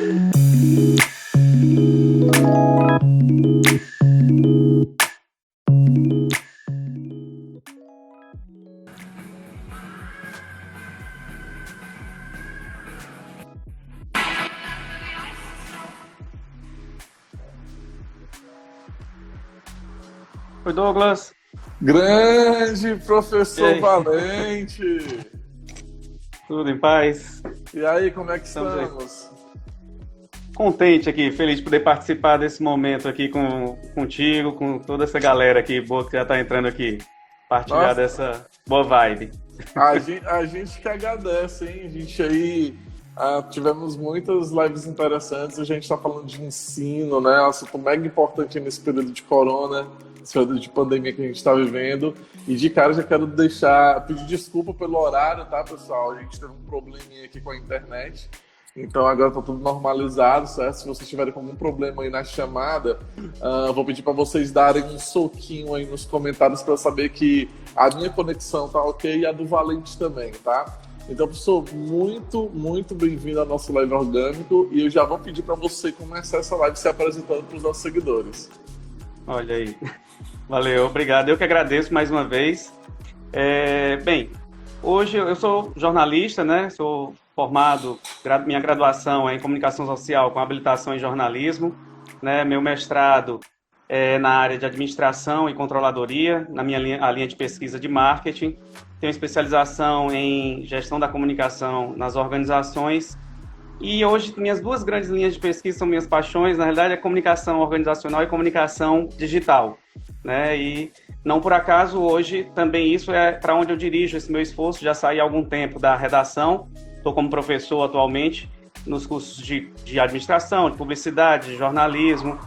Oi, Douglas. Grande professor Valente! Tudo em paz? E aí, como é que Estamos aí. estamos? Contente aqui, feliz de poder participar desse momento aqui contigo, com toda essa galera aqui boa que já está entrando aqui, partilhar Nossa, dessa boa vibe. a gente que agradece, hein? A gente aí tivemos muitas lives interessantes, a gente está falando de ensino, né? Assunto mega importante nesse período de corona, esse período de pandemia que a gente está vivendo. E de cara já quero pedir desculpa pelo horário, tá, pessoal? A gente teve um probleminha aqui com a internet. Então agora tá tudo normalizado, certo? Se vocês tiverem algum problema aí na chamada, vou pedir para vocês darem um soquinho aí nos comentários para saber que a minha conexão tá ok e a do Valente também, tá? Então, professor, muito, muito bem-vindo ao nosso live orgânico e eu já vou pedir para você começar essa live se apresentando para os nossos seguidores. Olha aí, valeu, obrigado. Eu que agradeço mais uma vez. Bem, hoje eu sou jornalista, né? Sou formado, minha graduação é em comunicação social com habilitação em jornalismo, né? Meu mestrado é na área de administração e controladoria, na a linha de pesquisa de marketing. Tenho especialização em gestão da comunicação nas organizações. E hoje minhas duas grandes linhas de pesquisa são minhas paixões, na realidade é comunicação organizacional e comunicação digital, né? E não por acaso hoje também isso é para onde eu dirijo esse meu esforço, já saí há algum tempo da redação, estou como professor atualmente nos cursos de administração, de publicidade, de jornalismo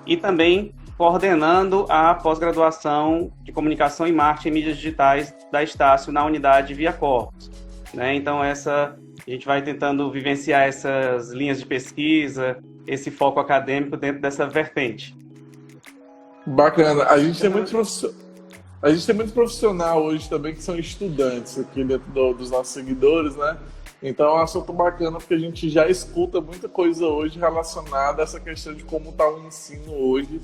e também coordenando a pós-graduação de comunicação e marketing em mídias digitais da Estácio na unidade Via Corpus, né? Então a gente vai tentando vivenciar essas linhas de pesquisa, esse foco acadêmico dentro dessa vertente. Bacana. A gente tem muito profissional hoje também que são estudantes aqui dentro dos nossos seguidores, né? Então é um assunto bacana porque a gente já escuta muita coisa hoje relacionada a essa questão de como está o ensino hoje,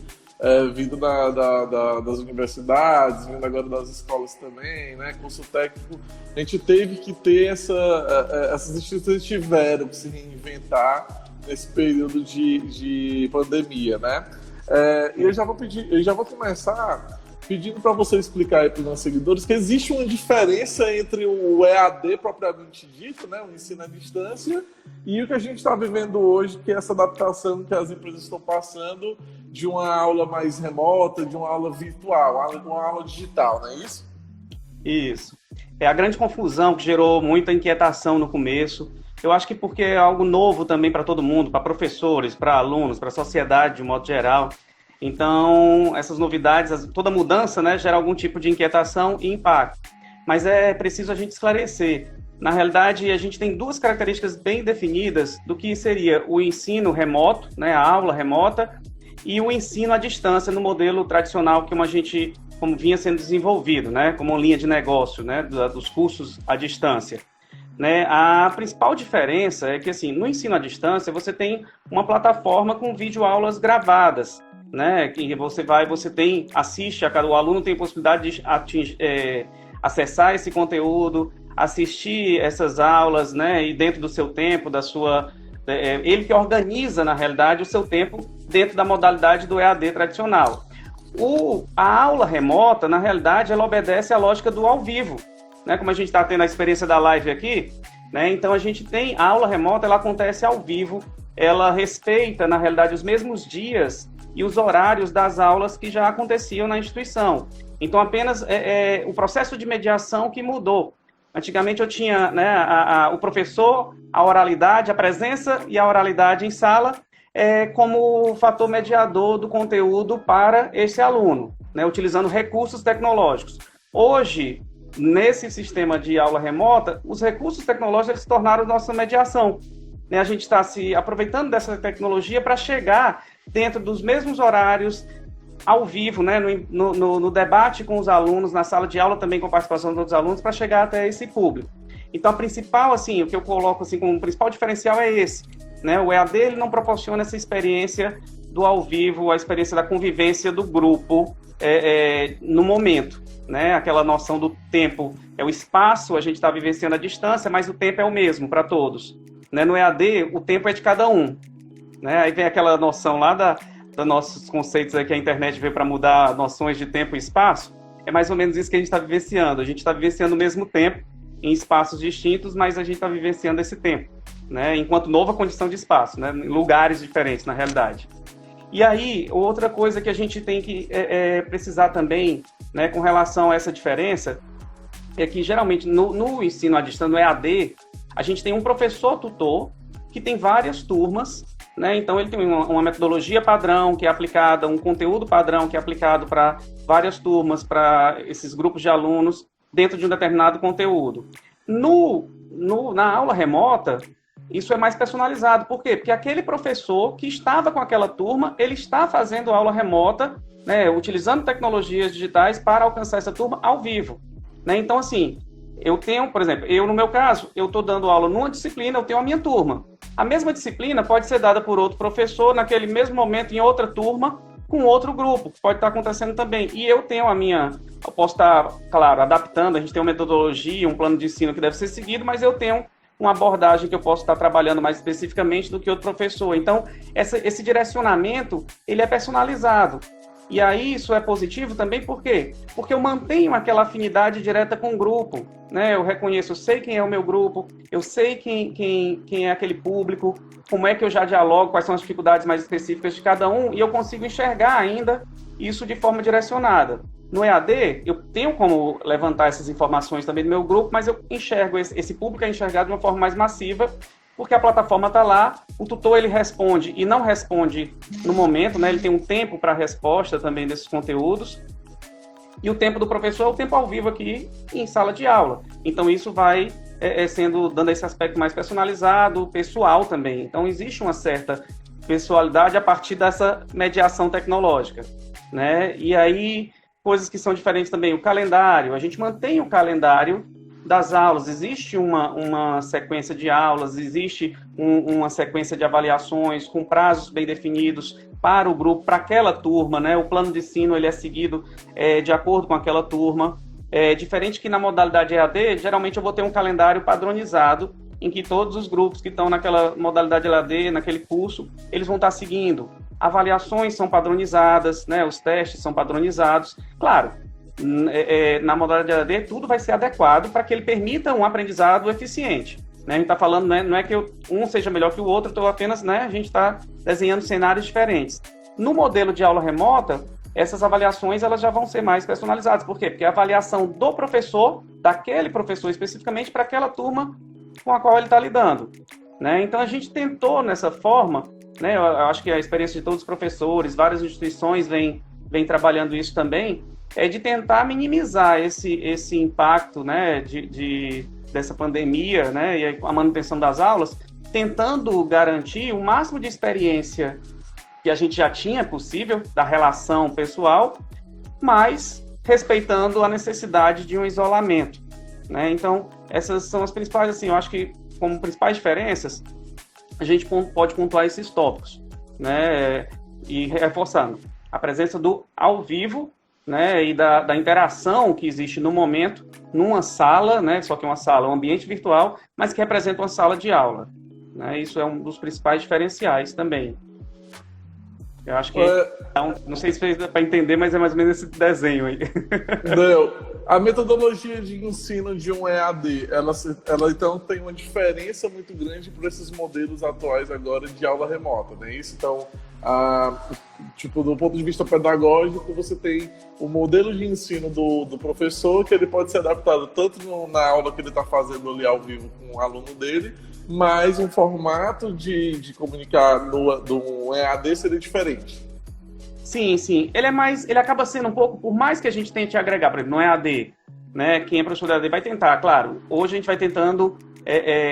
vindo das universidades, vindo agora das escolas também, né? Curso técnico. A gente teve que ter essas instituições tiveram que se reinventar nesse período de pandemia, né? E eu já vou começar pedindo para você explicar aí para os nossos seguidores que existe uma diferença entre o EAD propriamente dito, né, o ensino à distância, e o que a gente está vivendo hoje, que é essa adaptação que as empresas estão passando de uma aula mais remota, de uma aula virtual, uma aula digital, não é isso? Isso. É a grande confusão que gerou muita inquietação no começo. Eu acho que porque é algo novo também para todo mundo, para professores, para alunos, para a sociedade de um modo geral. Então, essas novidades, toda mudança, né, gera algum tipo de inquietação e impacto. Mas é preciso a gente esclarecer. Na realidade, a gente tem duas características bem definidas do que seria o ensino remoto, né, a aula remota, e o ensino à distância no modelo tradicional como vinha sendo desenvolvido, né, como linha de negócio, né, dos cursos à distância. Né? A principal diferença é que, assim, no ensino à distância, você tem uma plataforma com videoaulas gravadas, né? Que o aluno tem a possibilidade de acessar esse conteúdo, assistir essas aulas, né? E dentro do seu tempo, ele que organiza, na realidade, o seu tempo dentro da modalidade do EAD tradicional. A aula remota, na realidade, ela obedece à lógica do ao vivo, né? Como a gente está tendo a experiência da live aqui, né? Então a gente tem a aula remota, ela acontece ao vivo, ela respeita, na realidade, os mesmos dias e os horários das aulas que já aconteciam na instituição. Então, apenas o processo de mediação que mudou. Antigamente eu tinha, né, o professor, a oralidade, a presença e a oralidade em sala como fator mediador do conteúdo para esse aluno, né, utilizando recursos tecnológicos. Hoje, nesse sistema de aula remota, os recursos tecnológicos eles se tornaram nossa mediação. A gente está se aproveitando dessa tecnologia para chegar dentro dos mesmos horários, ao vivo, né, no debate com os alunos, na sala de aula também com a participação dos outros alunos, para chegar até esse público. Então, a principal, assim, o que eu coloco assim, como principal diferencial é esse. né? O EAD ele não proporciona essa experiência do ao vivo, a experiência da convivência do grupo no momento, né? Aquela noção do tempo é o espaço, a gente está vivenciando a distância, mas o tempo é o mesmo para todos, né? No EAD, o tempo é de cada um, né? Aí vem aquela noção lá dos nossos conceitos aí que a internet veio para mudar noções de tempo e espaço. É mais ou menos isso que a gente está vivenciando. A gente está vivenciando o mesmo tempo em espaços distintos, mas a gente está vivenciando esse tempo, né? Enquanto nova condição de espaço, né? Em lugares diferentes, na realidade. E aí, outra coisa que a gente tem que precisar também, né, com relação a essa diferença, é que geralmente no ensino à distância, no EAD, a gente tem um professor tutor que tem várias turmas, né? Então ele tem uma metodologia padrão que é aplicada, um conteúdo padrão que é aplicado para várias turmas, para esses grupos de alunos, dentro de um determinado conteúdo. Na aula remota, isso é mais personalizado. Por quê? Porque aquele professor que estava com aquela turma, ele está fazendo aula remota, né, utilizando tecnologias digitais para alcançar essa turma ao vivo, né? Então, assim, eu tenho, por exemplo, no meu caso, eu estou dando aula numa disciplina, eu tenho a minha turma. A mesma disciplina pode ser dada por outro professor, naquele mesmo momento, em outra turma, com outro grupo, que pode estar acontecendo também. E eu tenho eu posso estar, claro, adaptando, a gente tem uma metodologia, um plano de ensino que deve ser seguido, mas eu tenho uma abordagem que eu posso estar trabalhando mais especificamente do que outro professor. Então, esse direcionamento, ele é personalizado. E aí isso é positivo também, por quê? Porque eu mantenho aquela afinidade direta com o grupo, né? Eu reconheço, eu sei quem é o meu grupo, eu sei quem é aquele público, como é que eu já dialogo, quais são as dificuldades mais específicas de cada um, e eu consigo enxergar ainda isso de forma direcionada. No EAD, eu tenho como levantar essas informações também do meu grupo, mas eu enxergo, esse público é enxergado de uma forma mais massiva, porque a plataforma está lá, o tutor ele responde e não responde no momento, né? Ele tem um tempo para a resposta também desses conteúdos, e o tempo do professor é o tempo ao vivo aqui em sala de aula. Então isso vai dando esse aspecto mais personalizado, pessoal também. Então existe uma certa pessoalidade a partir dessa mediação tecnológica, né? E aí, coisas que são diferentes também, o calendário, a gente mantém o calendário das aulas, existe uma sequência de aulas, existe uma sequência de avaliações com prazos bem definidos para o grupo, para aquela turma, né? O plano de ensino ele é seguido de acordo com aquela turma. Diferente que na modalidade EAD, geralmente eu vou ter um calendário padronizado em que todos os grupos que estão naquela modalidade EAD, naquele curso, eles vão estar seguindo. Avaliações são padronizadas, né? Os testes são padronizados. Claro, na modalidade EAD, tudo vai ser adequado para que ele permita um aprendizado eficiente. Né? A gente está falando, né, não é que um seja melhor que o outro, estou apenas, né, a gente está desenhando cenários diferentes. No modelo de aula remota, essas avaliações elas já vão ser mais personalizadas. Por quê? Porque a avaliação do professor, daquele professor especificamente, para aquela turma com a qual ele está lidando. Né? Então, a gente tentou, nessa forma, né, eu acho que a experiência de todos os professores, várias instituições vêm trabalhando isso também, de tentar minimizar esse impacto, né, dessa pandemia, né, e a manutenção das aulas, tentando garantir o máximo de experiência que a gente já tinha possível, da relação pessoal, mas respeitando a necessidade de um isolamento. Né? Então, essas são as principais, assim, eu acho que como principais diferenças, a gente pode pontuar esses tópicos, né, e reforçando a presença do ao vivo, né, e da interação que existe no momento, numa sala, né, só que uma sala, um ambiente virtual, mas que representa uma sala de aula. Né, isso é um dos principais diferenciais também. Eu acho que, não sei se fez para entender, mas é mais ou menos esse desenho aí. Não, a metodologia de ensino de um EAD, ela então tem uma diferença muito grande para esses modelos atuais agora de aula remota, né? Isso, então, tipo, do ponto de vista pedagógico, você tem o modelo de ensino do professor, que ele pode ser adaptado tanto na aula que ele está fazendo ali ao vivo com o aluno dele, mas um formato de comunicar do EAD seria diferente. Sim, sim. Ele acaba sendo um pouco, por mais que a gente tente agregar, por exemplo, no EAD, né? Quem é professor de EAD vai tentar, claro. Hoje a gente vai tentando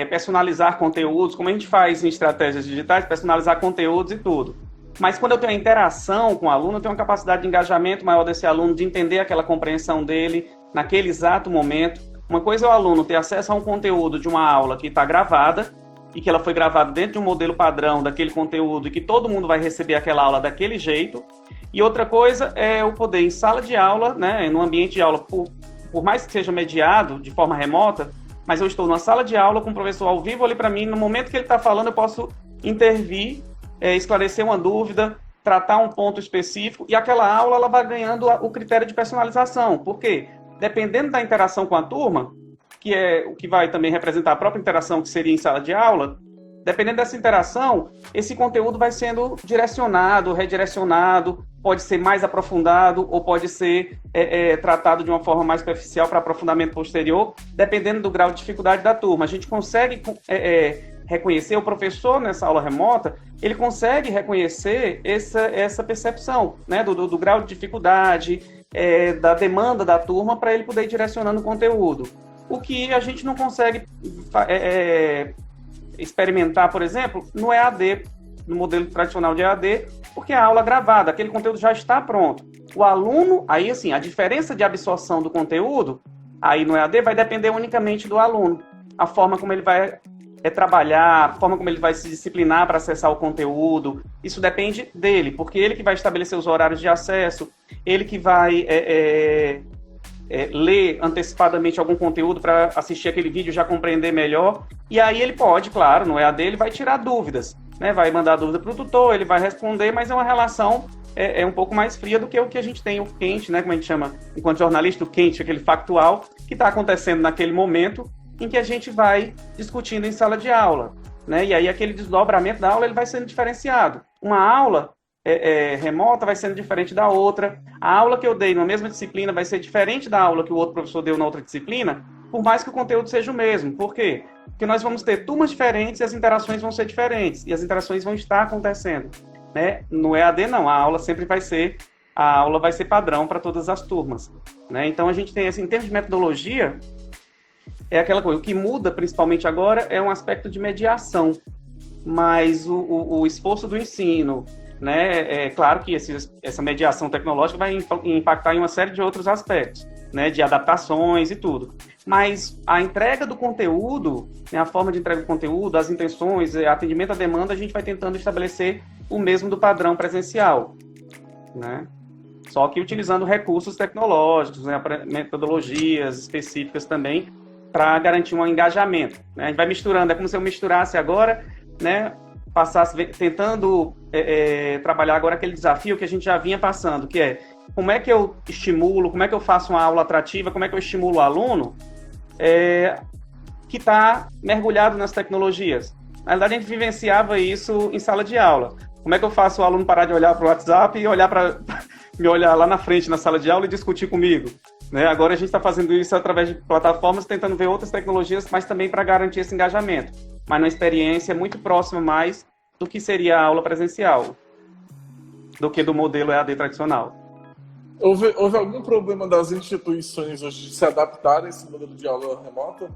personalizar conteúdos, como a gente faz em estratégias digitais, personalizar conteúdos e tudo. Mas quando eu tenho a interação com o aluno, eu tenho uma capacidade de engajamento maior desse aluno, de entender aquela compreensão dele naquele exato momento. Uma coisa é o aluno ter acesso a um conteúdo de uma aula que está gravada, e que ela foi gravada dentro de um modelo padrão daquele conteúdo e que todo mundo vai receber aquela aula daquele jeito. E outra coisa é eu poder, em sala de aula, né, no ambiente de aula, por mais que seja mediado de forma remota, mas eu estou numa sala de aula com o professor ao vivo ali para mim, no momento que ele está falando, eu posso intervir, esclarecer uma dúvida, tratar um ponto específico, e aquela aula ela vai ganhando o critério de personalização. Por quê? Dependendo da interação com a turma, que é o que vai também representar a própria interação que seria em sala de aula, dependendo dessa interação, esse conteúdo vai sendo direcionado, redirecionado, pode ser mais aprofundado ou pode ser tratado de uma forma mais superficial para aprofundamento posterior, dependendo do grau de dificuldade da turma. A gente consegue reconhecer, o professor nessa aula remota, ele consegue reconhecer essa percepção, né, do grau de dificuldade, da demanda da turma para ele poder ir direcionando o conteúdo. O que a gente não consegue experimentar, por exemplo, no EAD, no modelo tradicional de EAD, porque a aula é gravada, aquele conteúdo já está pronto. O aluno, aí assim, a diferença de absorção do conteúdo, aí no EAD vai depender unicamente do aluno. A forma como ele vai trabalhar, a forma como ele vai se disciplinar para acessar o conteúdo, isso depende dele, porque ele que vai estabelecer os horários de acesso, ele que vai ler antecipadamente algum conteúdo para assistir aquele vídeo, já compreender melhor, e aí ele pode, claro, no EAD ele vai tirar dúvidas, né? Vai mandar a dúvida para o tutor, ele vai responder, mas é uma relação um pouco mais fria do que o que a gente tem, o quente, né? Como a gente chama, enquanto jornalista, o quente, aquele factual que está acontecendo naquele momento em que a gente vai discutindo em sala de aula, né? E aí aquele desdobramento da aula ele vai sendo diferenciado. Uma aula remota vai sendo diferente da outra. A aula que eu dei na mesma disciplina vai ser diferente da aula que o outro professor deu na outra disciplina, por mais que o conteúdo seja o mesmo. Por quê? Porque nós vamos ter turmas diferentes e as interações vão ser diferentes. E as interações vão estar acontecendo, né? No EAD, não. A aula vai ser padrão para todas as turmas, né? Então, a gente tem, assim, em termos de metodologia, é aquela coisa. O que muda, principalmente agora, é um aspecto de mediação. Mas o esforço do ensino, né? É claro que essa mediação tecnológica vai impactar em uma série de outros aspectos, né? De adaptações e tudo. Mas a entrega do conteúdo, né? A forma de entrega do conteúdo, as intenções, atendimento à demanda, a gente vai tentando estabelecer o mesmo do padrão presencial, né? Só que utilizando recursos tecnológicos, né? Metodologias específicas também para garantir um engajamento, né? A gente vai misturando, é como se eu misturasse agora, né? Tentando trabalhar agora aquele desafio que a gente já vinha passando, que é como é que eu estimulo, como é que eu faço uma aula atrativa, como é que eu estimulo o aluno que está mergulhado nas tecnologias. Na verdade, a gente vivenciava isso em sala de aula. Como é que eu faço o aluno parar de olhar para o WhatsApp e me olhar lá na frente na sala de aula e discutir comigo? Né? Agora a gente está fazendo isso através de plataformas, tentando ver outras tecnologias, mas também para garantir esse engajamento. Mas numa experiência muito próxima mais do que seria a aula presencial, do que do modelo EAD tradicional. Houve algum problema das instituições hoje de se adaptarem a esse modelo de aula remota?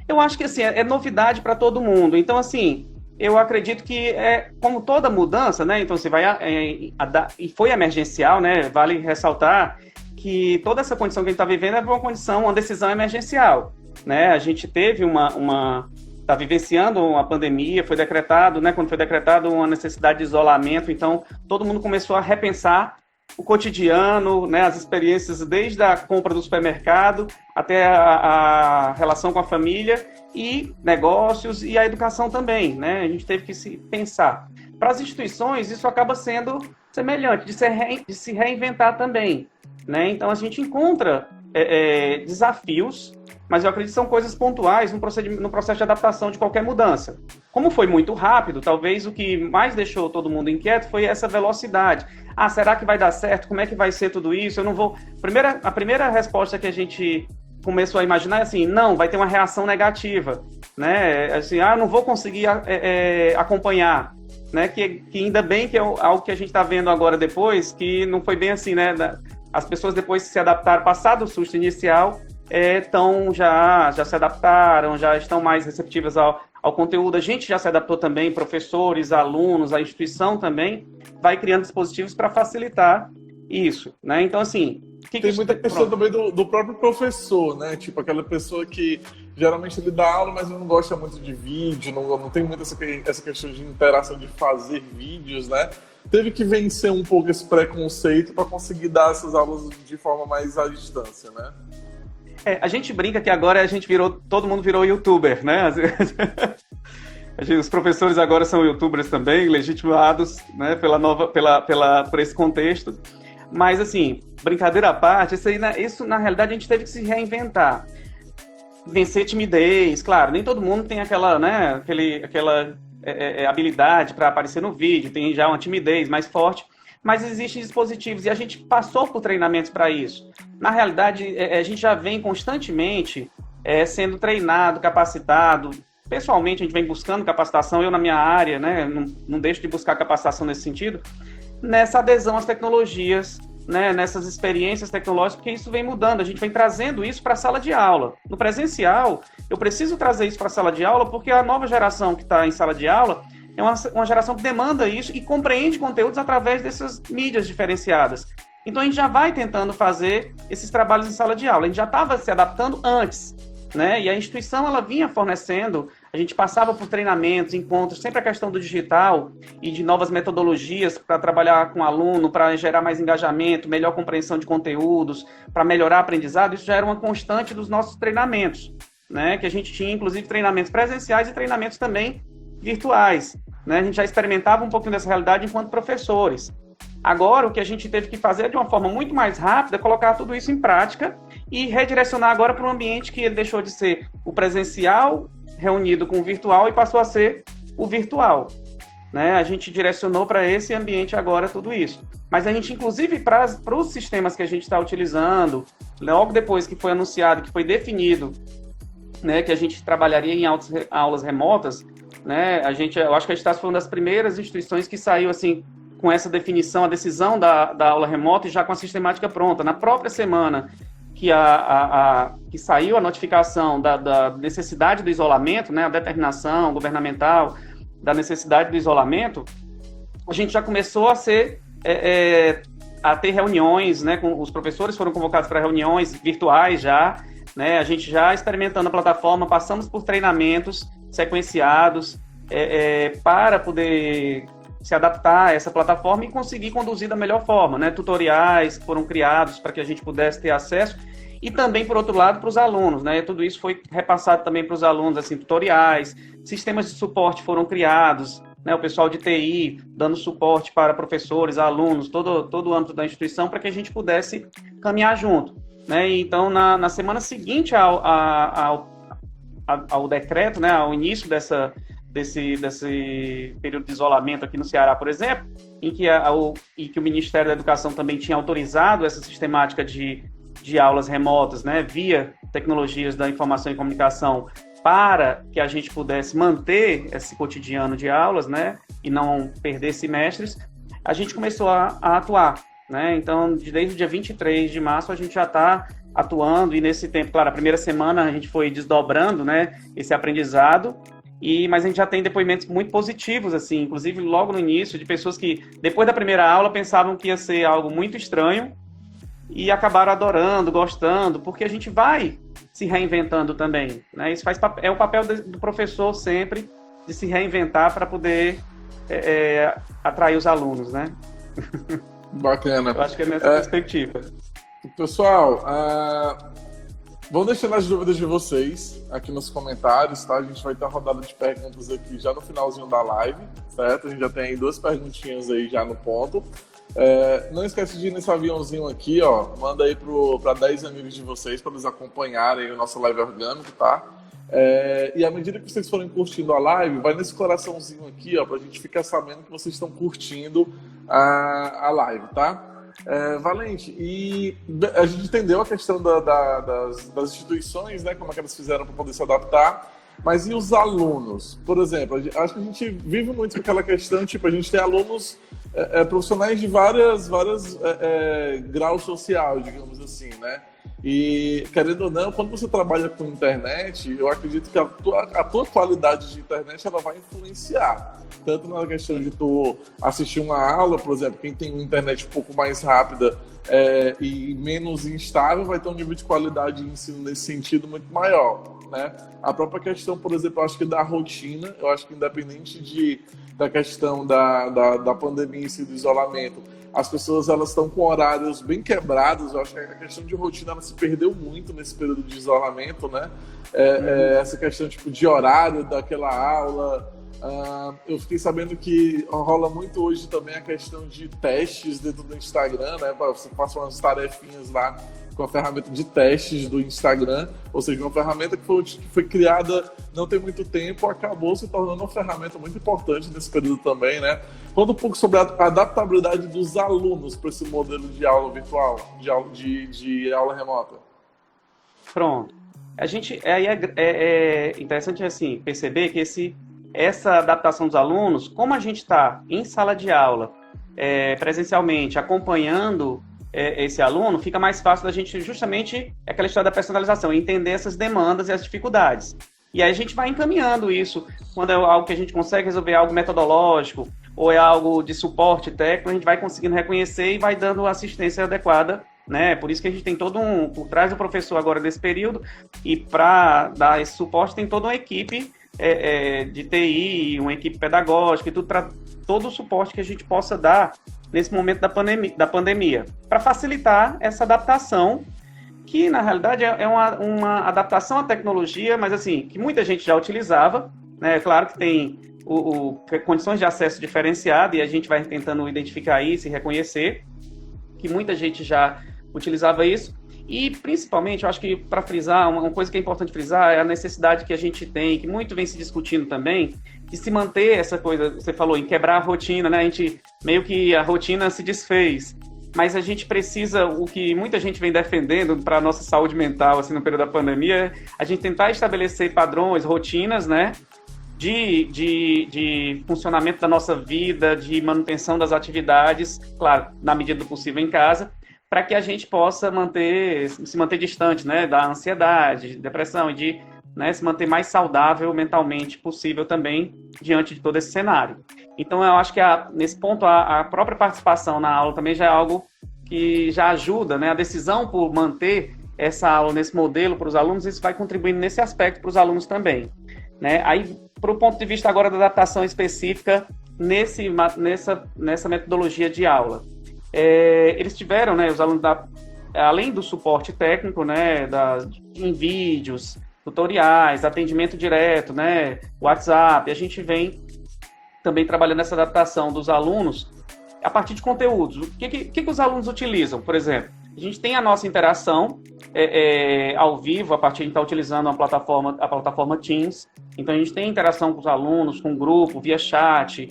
Eu acho que assim, é novidade para todo mundo. Então, assim, eu acredito que como toda mudança, né? Então, você vai... e foi emergencial, né? Vale ressaltar que toda essa condição que a gente está vivendo é uma decisão emergencial, né? A gente teve está vivenciando uma pandemia, foi decretado, né? Quando foi decretado uma necessidade de isolamento, então todo mundo começou a repensar o cotidiano, né? As experiências desde a compra do supermercado até a relação com a família e negócios e a educação também, né? A gente teve que se pensar. Para as instituições, isso acaba sendo semelhante, de se reinventar também, né? Então, a gente encontra desafios, mas eu acredito que são coisas pontuais no processo de adaptação de qualquer mudança. Como foi muito rápido, talvez o que mais deixou todo mundo inquieto foi essa velocidade. Ah, será que vai dar certo? Como é que vai ser tudo isso? Eu não vou... A primeira resposta que a gente começou a imaginar é assim, não, vai ter uma reação negativa, né? Assim, eu não vou conseguir acompanhar, né? Que ainda bem que é algo que a gente está vendo agora depois, que não foi bem assim, né? As pessoas depois que se adaptaram, passado o susto inicial, já se adaptaram, já estão mais receptivas ao conteúdo. A gente já se adaptou também, professores, alunos, a instituição também vai criando dispositivos para facilitar Isso, né? Então, assim... Tem muita questão também do próprio professor, né? Tipo, aquela pessoa que geralmente ele dá aula, mas não gosta muito de vídeo, não tem muito essa questão de interação, de fazer vídeos, né? Teve que vencer um pouco esse preconceito para conseguir dar essas aulas de forma mais à distância, né? A gente brinca que agora todo mundo virou youtuber, né? Os professores agora são youtubers também, legitimados, né, por esse contexto. Mas, assim, brincadeira à parte, isso na realidade a gente teve que se reinventar. Vencer timidez, claro, nem todo mundo tem aquela habilidade para aparecer no vídeo, tem já uma timidez mais forte, mas existem dispositivos e a gente passou por treinamentos para isso. Na realidade, a gente já vem constantemente sendo treinado, capacitado. Pessoalmente, a gente vem buscando capacitação, eu na minha área, né, não deixo de buscar capacitação nesse sentido, nessa adesão às tecnologias, né, nessas experiências tecnológicas, porque isso vem mudando, a gente vem trazendo isso para a sala de aula. No presencial, eu preciso trazer isso para a sala de aula porque a nova geração que está em sala de aula é uma geração que demanda isso e compreende conteúdos através dessas mídias diferenciadas. Então, a gente já vai tentando fazer esses trabalhos em sala de aula, a gente já estava se adaptando antes, né? E a instituição ela vinha fornecendo, a gente passava por treinamentos, encontros, sempre a questão do digital e de novas metodologias para trabalhar com o aluno, para gerar mais engajamento, melhor compreensão de conteúdos, para melhorar o aprendizado, isso já era uma constante dos nossos treinamentos, né? Que a gente tinha, inclusive, treinamentos presenciais e treinamentos também virtuais, né? A gente já experimentava um pouquinho dessa realidade enquanto professores. Agora, o que a gente teve que fazer de uma forma muito mais rápida, é colocar tudo isso em prática e redirecionar agora para um ambiente que ele deixou de ser o presencial reunido com o virtual e passou a ser o virtual, né? A gente direcionou para esse ambiente agora tudo isso. Mas a gente, inclusive, para os sistemas que a gente está utilizando, logo depois que foi anunciado, que foi definido, né, que a gente trabalharia em aulas remotas, né? Eu acho que a gente foi uma das primeiras instituições que saiu assim com essa definição, a decisão da aula remota e já com a sistemática pronta. Na própria semana que saiu a notificação da necessidade do isolamento, né, a determinação governamental da necessidade do isolamento, a gente já começou a ter reuniões, né, os professores foram convocados para reuniões virtuais já, né, a gente já experimentando a plataforma, passamos por treinamentos sequenciados para poder se adaptar a essa plataforma e conseguir conduzir da melhor forma, né? Tutoriais foram criados para que a gente pudesse ter acesso e também, por outro lado, para os alunos, né? Tudo isso foi repassado também para os alunos, assim, tutoriais, sistemas de suporte foram criados, né? O pessoal de TI dando suporte para professores, alunos, todo o âmbito da instituição para que a gente pudesse caminhar junto, né? E então, na semana seguinte ao decreto, né? Ao início desse período de isolamento aqui no Ceará, por exemplo, em que o Ministério da Educação também tinha autorizado essa sistemática de aulas remotas, né, via tecnologias da informação e comunicação, para que a gente pudesse manter esse cotidiano de aulas, né, e não perder semestres, a gente começou a atuar, né? Então, desde o dia 23 de março, a gente já está atuando, e nesse tempo, claro, a primeira semana a gente foi desdobrando, né, esse aprendizado, mas a gente já tem depoimentos muito positivos, assim, inclusive logo no início, de pessoas que, depois da primeira aula, pensavam que ia ser algo muito estranho e acabaram adorando, gostando, porque a gente vai se reinventando também, né? Isso é o papel do professor sempre, de se reinventar para poder atrair os alunos, né? Bacana. Eu acho que é nessa perspectiva. Pessoal, vão deixando as dúvidas de vocês aqui nos comentários, tá? A gente vai ter uma rodada de perguntas aqui já no finalzinho da live, certo? A gente já tem aí 2 perguntinhas aí já no ponto. Não esquece de ir nesse aviãozinho aqui, ó. Manda aí para 10 amigos de vocês para eles acompanharem o nosso live orgânico, tá? E à medida que vocês forem curtindo a live, vai nesse coraçãozinho aqui, ó, pra gente ficar sabendo que vocês estão curtindo a live, tá? Valente, e a gente entendeu a questão das instituições, né, como é que elas fizeram para poder se adaptar, mas e os alunos? Por exemplo, acho que a gente vive muito com aquela questão, tipo, a gente tem alunos profissionais de várias graus social, digamos assim, né? E, querendo ou não, quando você trabalha com internet, eu acredito que a tua qualidade de internet ela vai influenciar. Tanto na questão de tu assistir uma aula, por exemplo, quem tem uma internet um pouco mais rápida e menos instável, vai ter um nível de qualidade de ensino nesse sentido muito maior, né? A própria questão, por exemplo, eu acho que da rotina, eu acho que independente da questão da pandemia em si, do isolamento, as pessoas elas estão com horários bem quebrados. Eu acho que a questão de rotina ela se perdeu muito nesse período de isolamento, né? Essa questão tipo, de horário daquela aula. Eu fiquei sabendo que rola muito hoje também a questão de testes dentro do Instagram, né? Você passa umas tarefinhas lá com a ferramenta de testes do Instagram, ou seja, uma ferramenta que foi criada não tem muito tempo, acabou se tornando uma ferramenta muito importante nesse período também, né? Conta um pouco sobre a adaptabilidade dos alunos para esse modelo de aula virtual, de aula remota. Pronto. É interessante assim, perceber que essa adaptação dos alunos, como a gente está em sala de aula, presencialmente, acompanhando esse aluno, fica mais fácil da gente, justamente, aquela história da personalização, entender essas demandas e as dificuldades. E aí a gente vai encaminhando isso, quando é algo que a gente consegue resolver, algo metodológico, ou é algo de suporte técnico, a gente vai conseguindo reconhecer e vai dando assistência adequada, né? Por isso que a gente tem por trás do professor agora nesse período, e para dar esse suporte tem toda uma equipe de TI, uma equipe pedagógica e tudo para todo o suporte que a gente possa dar nesse momento da pandemia, para facilitar essa adaptação, que na realidade é uma adaptação à tecnologia, mas assim, que muita gente já utilizava, né? Claro que tem condições de acesso diferenciadas e a gente vai tentando identificar isso e reconhecer que muita gente já utilizava isso. E, principalmente, eu acho que, para frisar, uma coisa que é importante frisar é a necessidade que a gente tem, que muito vem se discutindo também, de se manter essa coisa, você falou, em quebrar a rotina, né? A gente, meio que a rotina se desfez, mas a gente precisa, o que muita gente vem defendendo para a nossa saúde mental, assim, no período da pandemia, a gente tentar estabelecer padrões, rotinas, né? De funcionamento da nossa vida, de manutenção das atividades, claro, na medida do possível em casa, para que a gente possa se manter distante, né, da ansiedade, depressão e de, né, se manter mais saudável mentalmente possível também diante de todo esse cenário. Então, eu acho que nesse ponto a própria participação na aula também já é algo que já ajuda, né, a decisão por manter essa aula nesse modelo para os alunos, isso vai contribuindo nesse aspecto para os alunos também, né? Aí, para o ponto de vista agora da adaptação específica nessa metodologia de aula. Eles tiveram, né, os alunos, além do suporte técnico, né, em vídeos, tutoriais, atendimento direto, né, WhatsApp, a gente vem também trabalhando essa adaptação dos alunos a partir de conteúdos. O que os alunos utilizam, por exemplo? A gente tem a nossa interação ao vivo, a partir de estar utilizando a plataforma Teams. Então, a gente tem interação com os alunos, com o grupo, via chat.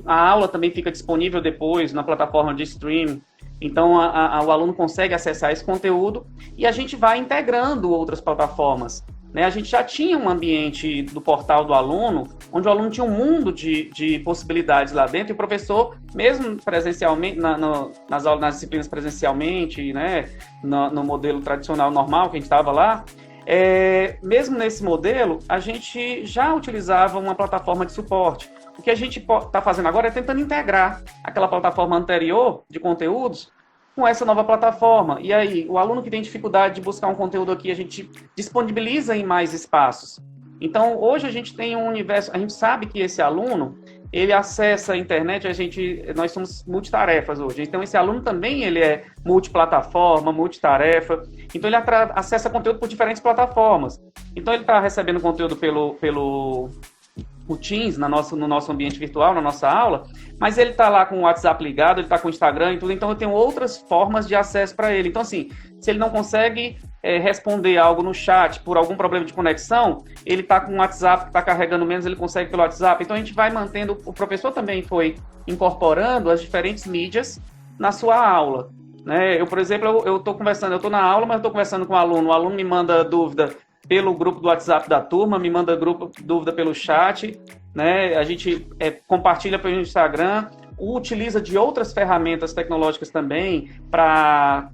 A aula também fica disponível depois na plataforma de stream. Então, o aluno consegue acessar esse conteúdo e a gente vai integrando outras plataformas, né? A gente já tinha um ambiente do portal do aluno, onde o aluno tinha um mundo de possibilidades lá dentro, e o professor, mesmo presencialmente, nas disciplinas presencialmente, né, no modelo tradicional normal que a gente estava lá, mesmo nesse modelo, a gente já utilizava uma plataforma de suporte. O que a gente está fazendo agora é tentando integrar aquela plataforma anterior de conteúdos com essa nova plataforma. E aí, o aluno que tem dificuldade de buscar um conteúdo aqui, a gente disponibiliza em mais espaços. Então, hoje a gente tem um universo, a gente sabe que esse aluno, ele acessa a internet, nós somos multitarefas hoje. Então, esse aluno também ele é multiplataforma, multitarefa. Então, ele acessa conteúdo por diferentes plataformas. Então, ele está recebendo conteúdo pelo Teams, no nosso ambiente virtual, na nossa aula, mas ele está lá com o WhatsApp ligado, ele está com o Instagram e tudo, então eu tenho outras formas de acesso para ele. Então, assim, se ele não consegue responder algo no chat por algum problema de conexão, ele está com o WhatsApp que está carregando menos, ele consegue pelo WhatsApp. Então, a gente vai mantendo, o professor também foi incorporando as diferentes mídias na sua aula, né? Eu, por exemplo, eu estou na aula, mas eu estou conversando com o aluno me manda dúvida pelo grupo do WhatsApp da turma, me manda dúvida pelo chat, né? A gente compartilha pelo Instagram, utiliza de outras ferramentas tecnológicas também para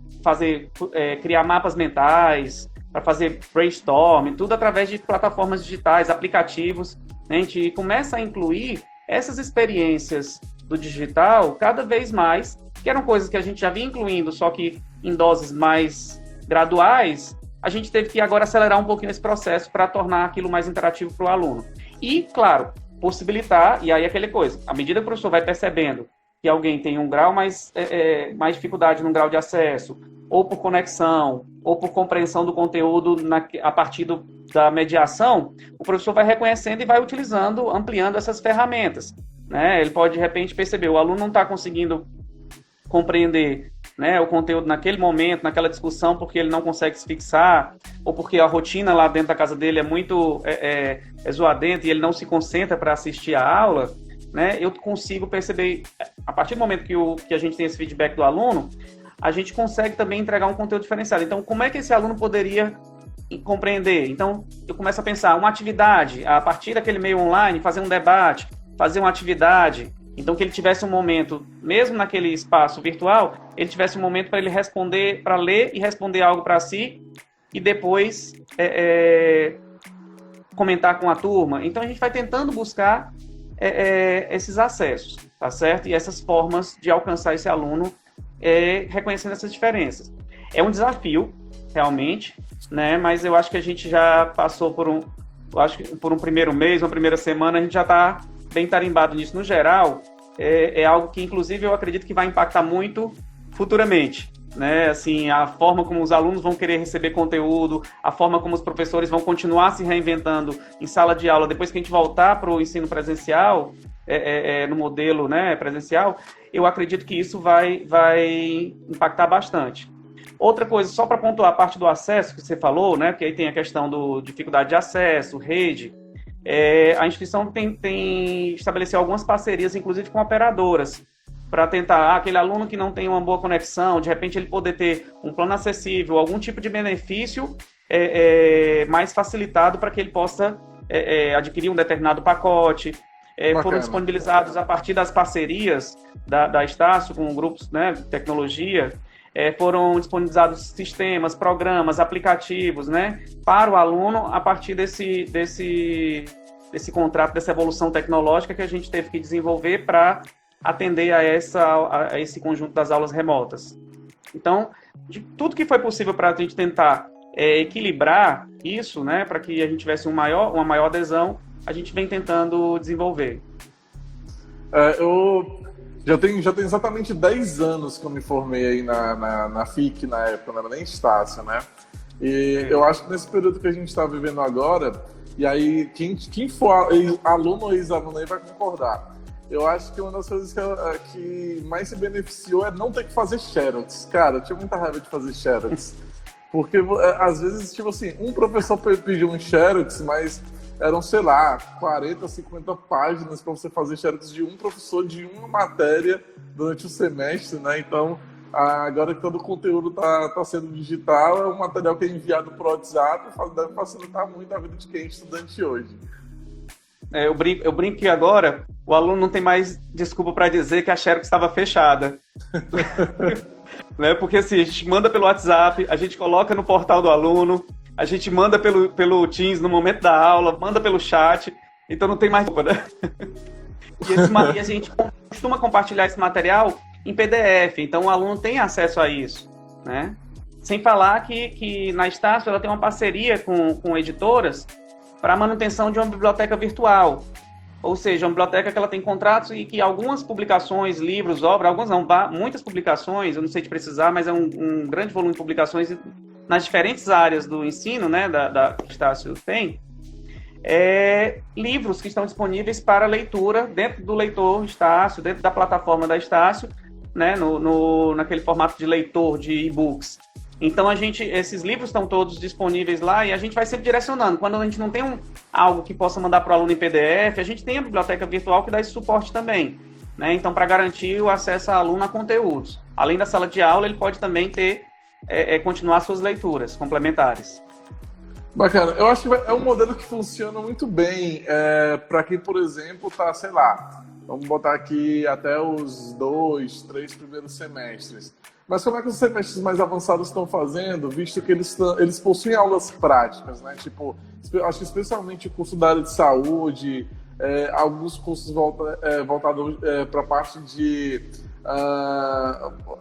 criar mapas mentais, para fazer brainstorm, tudo através de plataformas digitais, aplicativos, né? A gente começa a incluir essas experiências do digital cada vez mais que eram coisas que a gente já vinha incluindo, só que em doses mais graduais, a gente teve que agora acelerar um pouquinho esse processo para tornar aquilo mais interativo para o aluno. E, claro, possibilitar, e aí aquela coisa, à medida que o professor vai percebendo que alguém tem um grau mais dificuldade no grau de acesso, ou por conexão, ou por compreensão do conteúdo a partir da mediação, o professor vai reconhecendo e vai utilizando, ampliando essas ferramentas. Né? Ele pode, de repente, perceber, o aluno não está conseguindo compreender, né, o conteúdo naquele momento, naquela discussão, porque ele não consegue se fixar, ou porque a rotina lá dentro da casa dele é muito zoadenta e ele não se concentra para assistir a aula, né, eu consigo perceber, a partir do momento que a gente tem esse feedback do aluno, a gente consegue também entregar um conteúdo diferenciado. Então, como é que esse aluno poderia compreender? Então, eu começo a pensar uma atividade, a partir daquele meio online, fazer um debate, fazer uma atividade. Então, que ele tivesse um momento, mesmo naquele espaço virtual, ele tivesse um momento para ele responder, para ler e responder algo para si, e depois comentar com a turma. Então, a gente vai tentando buscar esses acessos, tá certo? E essas formas de alcançar esse aluno, reconhecendo essas diferenças. É um desafio, realmente, né? Mas eu acho que a gente já passou por um primeiro mês, uma primeira semana, a gente já está bem tarimbado nisso. No geral, é algo que, inclusive, eu acredito que vai impactar muito futuramente, né? Assim, a forma como os alunos vão querer receber conteúdo, a forma como os professores vão continuar se reinventando em sala de aula, depois que a gente voltar para o ensino presencial, no modelo, né, presencial, eu acredito que isso vai impactar bastante. Outra coisa, só para pontuar a parte do acesso que você falou, né, porque aí tem a questão do dificuldade de acesso, rede. A instituição tem estabelecido algumas parcerias, inclusive com operadoras, para tentar, aquele aluno que não tem uma boa conexão, de repente ele poder ter um plano acessível, algum tipo de benefício mais facilitado para que ele possa adquirir um determinado pacote. Foram disponibilizados a partir das parcerias da Estácio com grupos, né, de tecnologia, foram disponibilizados sistemas, programas, aplicativos, né, para o aluno a partir desse contrato, dessa evolução tecnológica que a gente teve que desenvolver para atender a esse conjunto das aulas remotas. Então, de tudo que foi possível para a gente tentar equilibrar isso, né, para que a gente tivesse uma maior adesão, a gente vem tentando desenvolver. Eu já tenho exatamente 10 anos que eu me formei aí na FIC, na época, não era nem Estácio, né? E eu acho que nesse período que a gente está vivendo agora, e aí quem for aluno ou ex-aluno aí vai concordar, eu acho que uma das coisas que mais se beneficiou é não ter que fazer xerox. Cara, eu tinha muita raiva de fazer xerox. Porque, às vezes, tipo assim, um professor pediu um xerox, mas eram, sei lá, 40, 50 páginas para você fazer xerox de um professor, de uma matéria durante o semestre, né? Então, agora que todo o conteúdo tá sendo digital, é um material que é enviado por WhatsApp, deve facilitar muito a vida de quem é estudante hoje. Eu brinco que agora o aluno não tem mais desculpa para dizer que a xerox estava fechada. Né? Porque assim, a gente manda pelo WhatsApp, a gente coloca no portal do aluno, a gente manda pelo Teams no momento da aula, manda pelo chat, então não tem mais desculpa, né? E a gente costuma compartilhar esse material em PDF, então o aluno tem acesso a isso, né? Sem falar que na Estácio ela tem uma parceria com editoras para a manutenção de uma biblioteca virtual. Ou seja, uma biblioteca que ela tem contratos e que algumas publicações, livros, obras, algumas não, muitas publicações, eu não sei te precisar, mas é um grande volume de publicações nas diferentes áreas do ensino, né, da Estácio tem, livros que estão disponíveis para leitura dentro do leitor Estácio, dentro da plataforma da Estácio, né, naquele formato de leitor de e-books. Então, esses livros estão todos disponíveis lá e a gente vai sempre direcionando. Quando a gente não tem algo que possa mandar para o aluno em PDF, a gente tem a biblioteca virtual que dá esse suporte também, né? Então, para garantir o acesso ao aluno a conteúdos. Além da sala de aula, ele pode também continuar suas leituras complementares. Bacana. Eu acho que é um modelo que funciona muito bem para quem, por exemplo, está, sei lá, vamos botar aqui até os 2, 3 primeiros semestres. Mas como é que os semestres mais avançados estão fazendo, visto que eles possuem aulas práticas, né? Tipo, acho que especialmente o curso da área de saúde, alguns cursos voltados para a parte de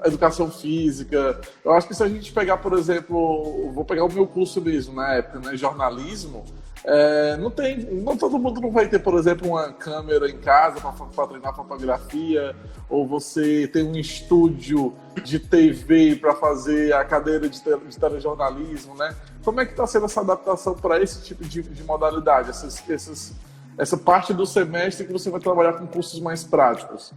educação física. Eu acho que se a gente pegar, por exemplo, vou pegar o meu curso mesmo na época, né, jornalismo, não todo mundo não vai ter, por exemplo, uma câmera em casa para treinar fotografia, ou você tem um estúdio de TV para fazer a cadeira de telejornalismo, né? Como é que está sendo essa adaptação para esse tipo de modalidade, essa parte do semestre que você vai trabalhar com cursos mais práticos?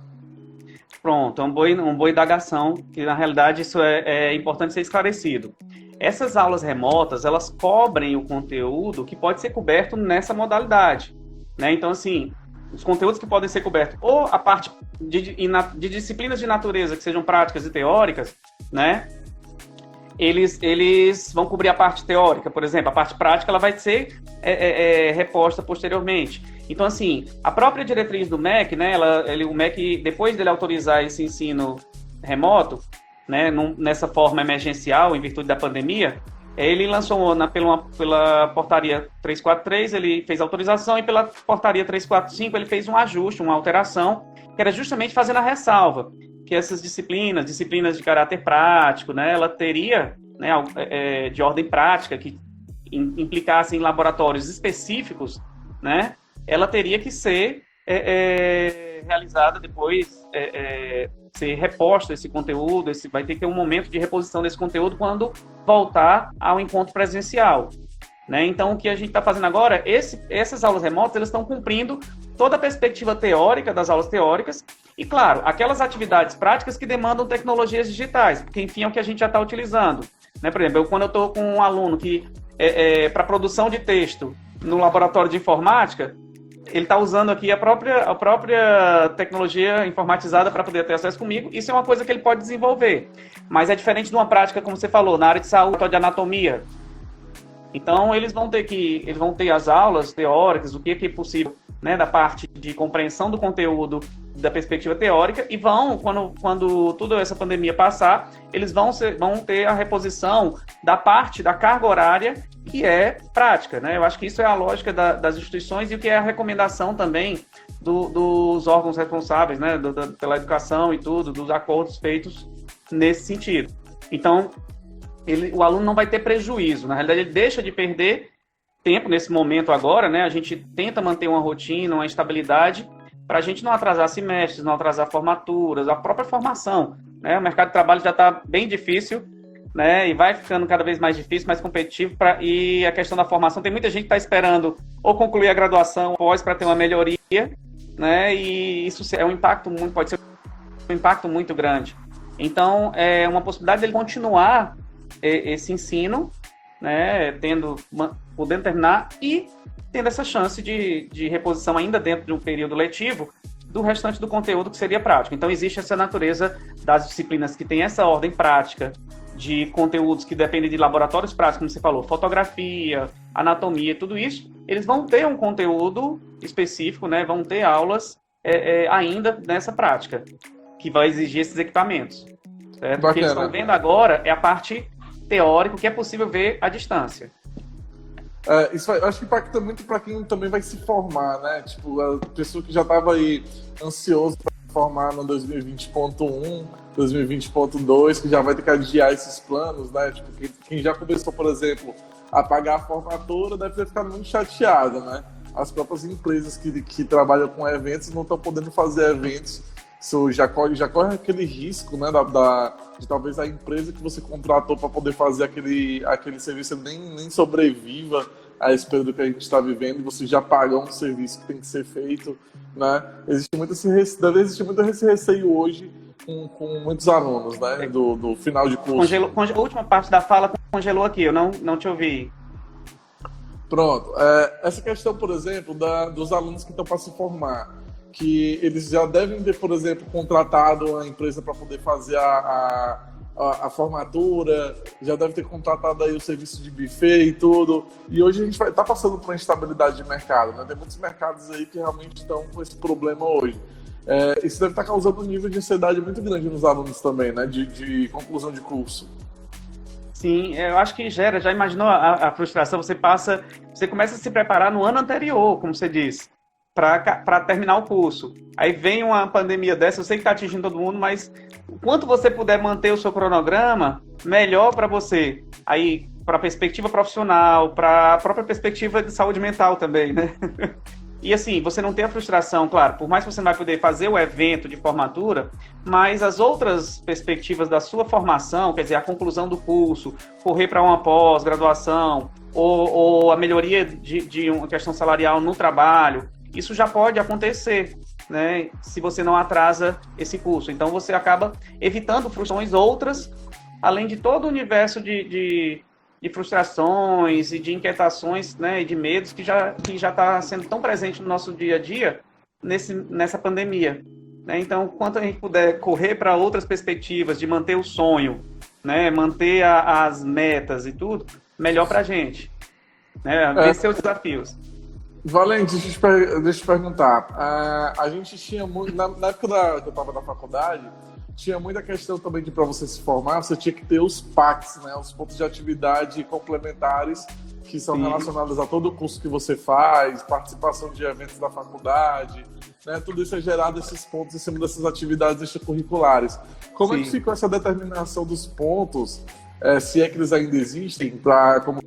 Pronto, é uma boa indagação, que na realidade isso é importante ser esclarecido. Essas aulas remotas, elas cobrem o conteúdo que pode ser coberto nessa modalidade, né? Então, assim, os conteúdos que podem ser cobertos, ou a parte de disciplinas de natureza que sejam práticas e teóricas, né? Eles vão cobrir a parte teórica, por exemplo. A parte prática ela vai ser reposta posteriormente. Então, assim, a própria diretriz do MEC, né? O MEC, depois dele autorizar esse ensino remoto, né, nessa forma emergencial, em virtude da pandemia, ele lançou pela portaria 343, ele fez autorização, e pela portaria 345 ele fez um ajuste, uma alteração, que era justamente fazendo a ressalva, que essas disciplinas de caráter prático, né, ela teria, né, de ordem prática, que implicassem em laboratórios específicos, né, ela teria que ser realizada depois, ser reposto esse conteúdo, vai ter que ter um momento de reposição desse conteúdo quando voltar ao encontro presencial, né? Então, o que a gente está fazendo agora, essas aulas remotas, elas estão cumprindo toda a perspectiva teórica das aulas teóricas e, claro, aquelas atividades práticas que demandam tecnologias digitais, porque, enfim, é o que a gente já está utilizando, né? Por exemplo, quando eu estou com um aluno que, para produção de texto no laboratório de informática, ele está usando aqui a própria tecnologia informatizada para poder ter acesso comigo. Isso é uma coisa que ele pode desenvolver. Mas é diferente de uma prática, como você falou, na área de saúde, de anatomia. Então, eles vão ter as aulas teóricas, o que é possível, né, da parte de compreensão do conteúdo da perspectiva teórica, e quando toda essa pandemia passar, eles vão ter a reposição da parte da carga horária que é prática, né? Eu acho que isso é a lógica das instituições e o que é a recomendação também dos órgãos responsáveis, né, pela educação e tudo, dos acordos feitos nesse sentido. Então, o aluno não vai ter prejuízo, na realidade ele deixa de perder tempo nesse momento agora, né? A gente tenta manter uma rotina, uma estabilidade, para a gente não atrasar semestres, não atrasar formaturas, a própria formação, né? O mercado de trabalho já está bem difícil, né? E vai ficando cada vez mais difícil, mais competitivo, e a questão da formação, tem muita gente que está esperando ou concluir a graduação para ter uma melhoria, né? E isso pode ser um impacto muito grande. Então, é uma possibilidade dele continuar esse ensino, né? Podendo terminar e tendo essa chance de reposição ainda dentro de um período letivo do restante do conteúdo que seria prático. Então, existe essa natureza das disciplinas que tem essa ordem prática, de conteúdos que dependem de laboratórios práticos, como você falou, fotografia, anatomia, tudo isso, eles vão ter um conteúdo específico, né? Vão ter aulas ainda nessa prática, que vai exigir esses equipamentos. Certo? O que eles estão vendo agora é a parte teórica, que é possível ver à distância. Isso eu acho que impacta muito para quem também vai se formar, né? Tipo, a pessoa que já estava aí ansioso para se formar no 2020.1, 2020.2, que já vai ter que adiar esses planos, né? Tipo, quem já começou, por exemplo, a pagar a formatura deve ter ficado muito chateado, né? As próprias empresas que trabalham com eventos não estão podendo fazer eventos. Isso já corre aquele risco, né, de talvez a empresa que você contratou para poder fazer aquele serviço nem sobreviva a esse período que a gente está vivendo, e você já pagou um serviço que tem que ser feito, né? Deve existir muito esse receio hoje com muitos alunos, né, do final de curso. A última parte da fala congelou aqui, eu não te ouvi. Pronto. Essa questão, por exemplo, dos alunos que estão para se formar, que eles já devem ter, por exemplo, contratado a empresa para poder fazer a formatura, já deve ter contratado aí o serviço de buffet e tudo, e hoje a gente está passando por uma instabilidade de mercado, né? Tem muitos mercados aí que realmente estão com esse problema hoje. Isso deve estar causando um nível de ansiedade muito grande nos alunos também, né? De conclusão de curso. Sim, eu acho que já imaginou a frustração, você começa a se preparar no ano anterior, como você disse, para terminar o curso. Aí vem uma pandemia dessa, eu sei que está atingindo todo mundo, mas o quanto você puder manter o seu cronograma, melhor para você. Aí, para a perspectiva profissional, para a própria perspectiva de saúde mental também, né? E assim, você não tem a frustração, claro, por mais que você não vai poder fazer o evento de formatura, mas as outras perspectivas da sua formação, quer dizer, a conclusão do curso, correr para uma pós-graduação, ou a melhoria de uma questão salarial no trabalho, isso já pode acontecer, né, se você não atrasa esse curso. Então você acaba evitando frustrações outras, além de todo o universo de frustrações e de inquietações, né, e de medos que já está sendo tão presente no nosso dia a dia nessa pandemia. Né? Então, quanto a gente puder correr para outras perspectivas de manter o sonho, né, manter as metas e tudo, melhor para a gente. Né? Vencer os desafios. Valente, deixa eu te perguntar. A gente tinha muito, na época que eu estava na faculdade, tinha muita questão também de para você se formar, você tinha que ter os PACs, né, os pontos de atividade complementares que são relacionados a todo o curso que você faz, participação de eventos da faculdade, né, tudo isso é gerado, esses pontos em cima dessas atividades extracurriculares. Como é que ficou essa determinação dos pontos, se é que eles ainda existem, para como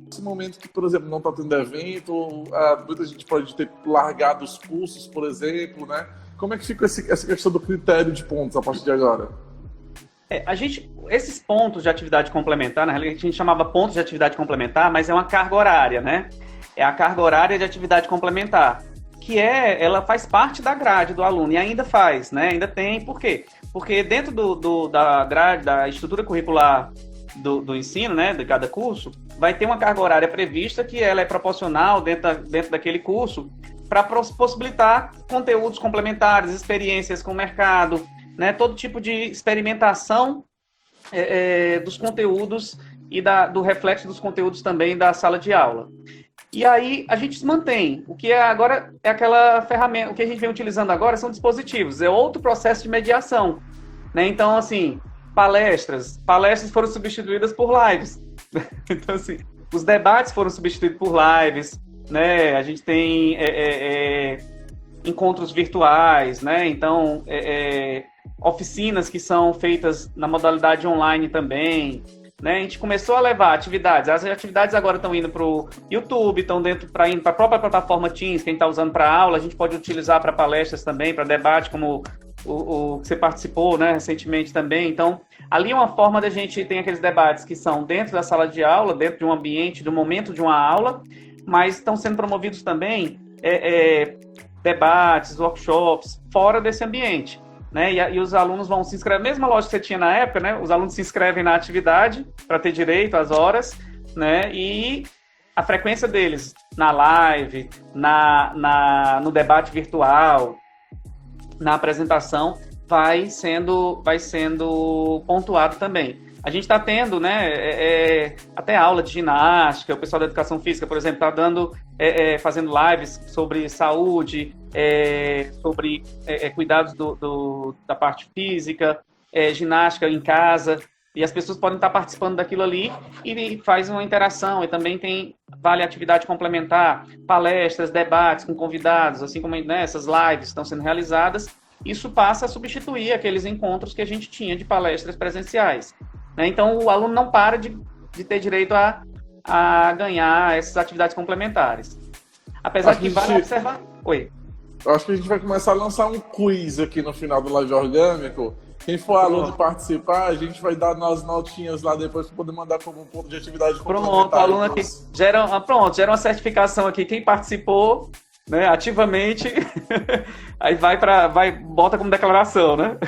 nesse momento que, por exemplo, não está tendo evento, muita gente pode ter largado os cursos, por exemplo, né? Como é que fica essa questão do critério de pontos a partir de agora? Esses pontos de atividade complementar, na realidade a gente chamava pontos de atividade complementar, mas é uma carga horária, né? É a carga horária de atividade complementar, que ela faz parte da grade do aluno, e ainda faz, né? Ainda tem, por quê? Porque dentro da grade, da estrutura curricular do ensino, né, de cada curso, vai ter uma carga horária prevista que ela é proporcional dentro daquele curso, para possibilitar conteúdos complementares, experiências com o mercado, né, todo tipo de experimentação dos conteúdos e do reflexo dos conteúdos também da sala de aula. E aí a gente se mantém. O que agora é aquela ferramenta, o que a gente vem utilizando agora são dispositivos, é outro processo de mediação. Né? Então, assim, palestras foram substituídas por lives. Então, assim, os debates foram substituídos por lives, né? A gente tem encontros virtuais, né? Então, oficinas que são feitas na modalidade online também, né? A gente começou a levar atividades. As atividades agora estão indo para o YouTube, estão indo para a própria plataforma Teams, que a gente está usando para aula, a gente pode utilizar para palestras também, para debate, como o que você participou, né, recentemente também. Então, ali é uma forma da gente ter aqueles debates que são dentro da sala de aula, dentro de um ambiente, do momento de uma aula, mas estão sendo promovidos também debates, workshops, fora desse ambiente. Né? E os alunos vão se inscrever, mesma lógica que você tinha na época, né? Os alunos se inscrevem na atividade para ter direito às horas, né? E a frequência deles na live, no debate virtual, na apresentação, vai sendo pontuado também. A gente está tendo, né, até aula de ginástica, o pessoal da educação física, por exemplo, está fazendo lives sobre saúde, sobre cuidados da parte física, ginástica em casa, e as pessoas podem estar participando daquilo ali e faz uma interação. E também vale atividade complementar, palestras, debates com convidados, assim como, né, essas lives estão sendo realizadas. Isso passa a substituir aqueles encontros que a gente tinha de palestras presenciais. Né? Então, o aluno não para de ter direito a ganhar essas atividades complementares. Apesar que vale observar... Oi. Eu acho que a gente vai começar a lançar um quiz aqui no final do Live Orgânico. Quem for aluno participar, a gente vai dar nas notinhas lá depois para poder mandar como um ponto de atividade complementar. Pronto, o aluno aqui gera uma certificação aqui. Quem participou, né, ativamente, aí bota como declaração, né?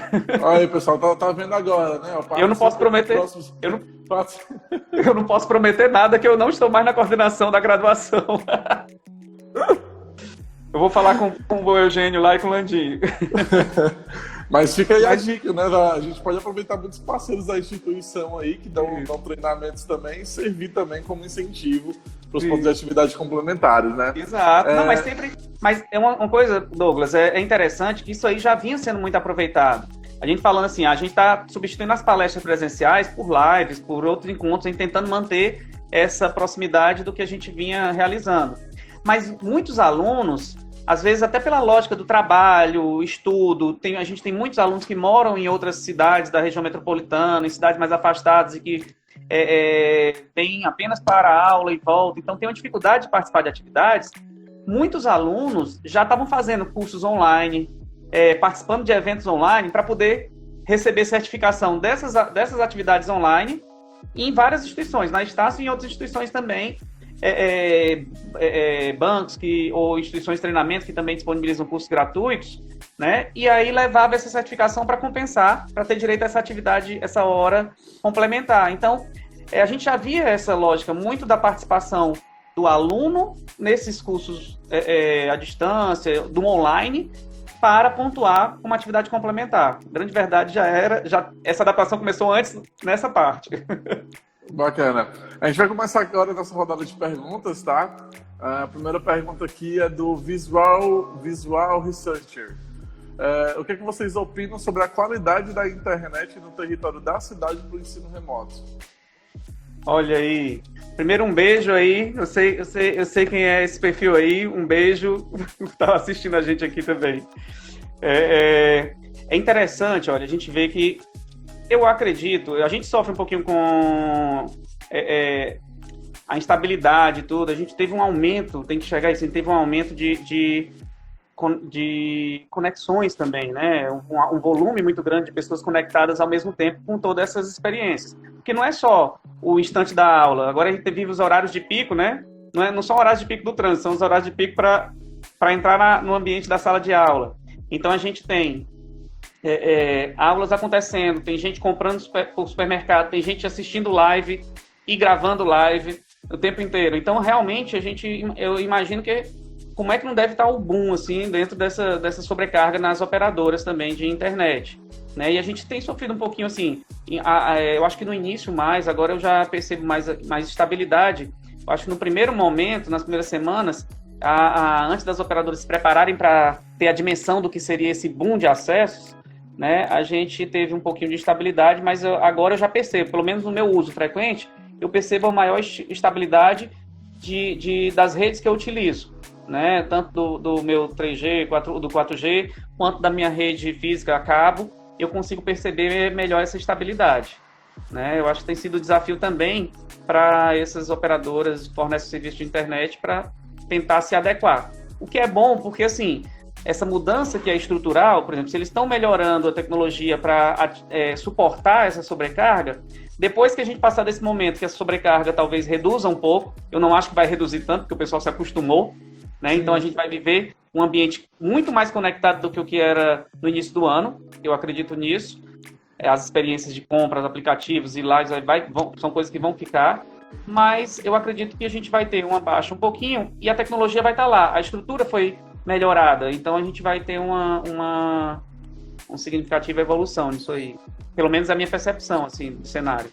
Aí, pessoal, tá vendo agora, né? Eu não posso prometer. Eu não posso prometer nada, que eu não estou mais na coordenação da graduação. Eu vou falar com o Eugênio lá e com o Landinho. Mas fica aí a dica, né? A gente pode aproveitar muitos parceiros da instituição aí que dão treinamentos também e servir também como incentivo para os pontos de atividade complementares, né? Exato. Não, mas é uma coisa, Douglas, é interessante que isso aí já vinha sendo muito aproveitado. A gente falando assim, a gente está substituindo as palestras presenciais por lives, por outros encontros, tentando manter essa proximidade do que a gente vinha realizando. mas muitos alunos, às vezes até pela lógica do trabalho, estudo, a gente tem muitos alunos que moram em outras cidades da região metropolitana, em cidades mais afastadas e que tem apenas para aula e volta, então tem uma dificuldade de participar de atividades. Muitos alunos já estavam fazendo cursos online, participando de eventos online para poder receber certificação dessas atividades online em várias instituições, na Estácio e em outras instituições também, bancos ou instituições de treinamento que também disponibilizam cursos gratuitos, né? E aí levava essa certificação para compensar, para ter direito a essa atividade, essa hora complementar. Então, a gente já via essa lógica muito da participação do aluno nesses cursos à distância, do online, para pontuar uma atividade complementar. A grande verdade essa adaptação começou antes nessa parte. Bacana. A gente vai começar agora nessa rodada de perguntas, tá? A primeira pergunta aqui é do Visual Researcher. O que vocês opinam sobre a qualidade da internet no território da cidade para o ensino remoto? Olha aí. Primeiro, um beijo aí. Eu sei quem é esse perfil aí. Um beijo. Estava assistindo a gente aqui também. É interessante, olha, a gente vê que eu acredito, a gente sofre um pouquinho com a instabilidade e tudo, a gente teve um aumento, tem que chegar assim, teve um aumento de conexões também, né? Um volume muito grande de pessoas conectadas ao mesmo tempo com todas essas experiências. Porque não é só o instante da aula, agora a gente vive os horários de pico, né? Não são horários de pico do trânsito, são os horários de pico para entrar no ambiente da sala de aula. Então a gente tem aulas acontecendo, tem gente comprando por supermercado, tem gente assistindo live e gravando live o tempo inteiro. Então, realmente, eu imagino que como é que não deve estar o boom, assim, dentro dessa sobrecarga nas operadoras também de internet, né? E a gente tem sofrido um pouquinho, assim, eu acho que no início mais, agora eu já percebo mais estabilidade. Eu acho que no primeiro momento, nas primeiras semanas, antes das operadoras se prepararem para ter a dimensão do que seria esse boom de acessos, né, a gente teve um pouquinho de estabilidade, mas agora eu já percebo, pelo menos no meu uso frequente, eu percebo a maior estabilidade das redes que eu utilizo, né, tanto do meu 3G, do 4G, quanto da minha rede física a cabo, eu consigo perceber melhor essa estabilidade, né? Eu acho que tem sido um desafio também para essas operadoras que fornecem serviço de internet para tentar se adequar. O que é bom, porque assim, essa mudança que é estrutural, por exemplo, se eles estão melhorando a tecnologia para suportar essa sobrecarga, depois que a gente passar desse momento que essa sobrecarga talvez reduza um pouco, eu não acho que vai reduzir tanto, porque o pessoal se acostumou, né? Então a gente vai viver um ambiente muito mais conectado do que o que era no início do ano, eu acredito nisso. As experiências de compras, aplicativos e lives são coisas que vão ficar, mas eu acredito que a gente vai ter uma baixa um pouquinho e a tecnologia vai estar lá, a estrutura foi melhorada, então a gente vai ter uma significativa evolução nisso aí. Pelo menos a minha percepção, assim, do cenário.